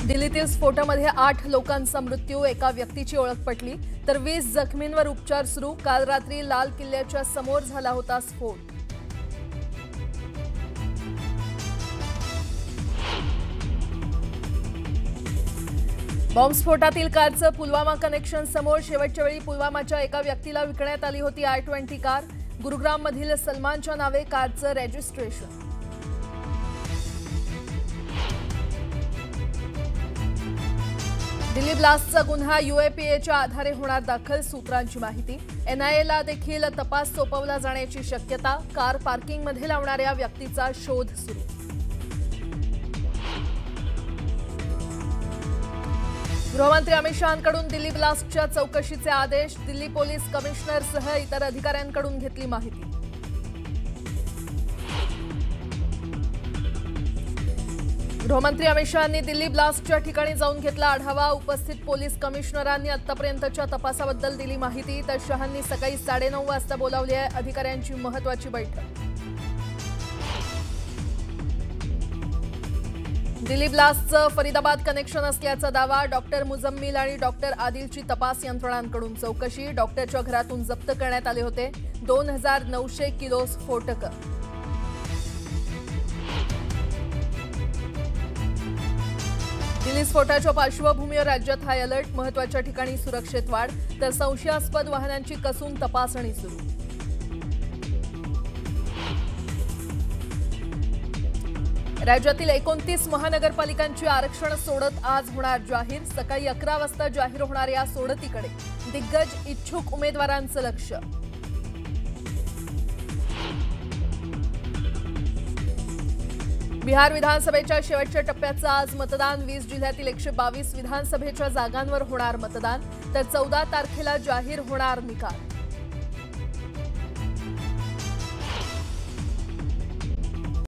दिल्लीतील स्फोटामध्ये 8 लोकांचा मृत्यू, एका व्यक्तीची ओळख पटली तर 20 जखमींवर उपचार सुरू। काल रात्री लाल किल्ल्याच्या समोर झाला होता स्फोट। बॉम्बस्फोटातील कारचं पुलवामा कनेक्शन समोर। शेवटच्या वेळी पुलवामाच्या एका व्यक्तीला विकण्यात आली होती I-20 कार। गुरुग्राममधील सलमानच्या नावे कारचं रजिस्ट्रेशन। दिल्ली ब्लास्टचा गुन्हा UAPAच्या आधारे होणार दाखल, सूत्रांची माहिती। NIAला देखील तपास सोपवला जाण्याची शक्यता। कार पार्किंगमध्ये लावणाऱ्या व्यक्तीचा शोध सुरू। गृहमंत्री अमित शहांकडून दिल्ली ब्लास्टच्या चौकशीचे आदेश। दिल्ली पोलीस कमिशनरसह इतर अधिकाऱ्यांकडून घेतली माहिती। गृहमंत्री अमित शहांनी दिल्ली ब्लास्टच्या ठिकाणी जाऊन घेतला आढावा। उपस्थित पोलीस कमिशनरांनी आतापर्यंतच्या तपासाबद्दल दिली माहिती, तर शहांनी सकाळी 9:30 वाजता बोलावली आहे अधिकाऱ्यांची महत्त्वाची बैठक। दिल्ली ब्लास्टचं फरीदाबाद कनेक्शन असल्याचा दावा। डॉक्टर मुजम्मिल आणि डॉक्टर आदिलची तपास यंत्रणांकडून चौकशी। डॉक्टरच्या घरातून जप्त करण्यात आले होते 2900 किलो स्फोटकं। दिल्ली स्फोटाच्या पार्श्वभूमीवर राज्यात हाय अलर्ट। महत्त्वाच्या ठिकाणी सुरक्षेत वाढ, तर संशयास्पद वाहनांची कसून तपासणी सुरू। राज्यातील 29 महानगरपालिकांची आरक्षण सोडत आज होणार जाहीर। सकाळी 11 वाजता जाहीर होणाऱ्या सोडतीकडे दिग्गज इच्छुक उमेदवारांचं लक्ष। बिहार विधानसभेच्या शेवटच्या टप्प्याचं आज मतदान। 20 जिल्ह्यातील 122 विधानसभेच्या जागांवर होणार मतदान, तर 14 तारखेला जाहीर होणार निकाल।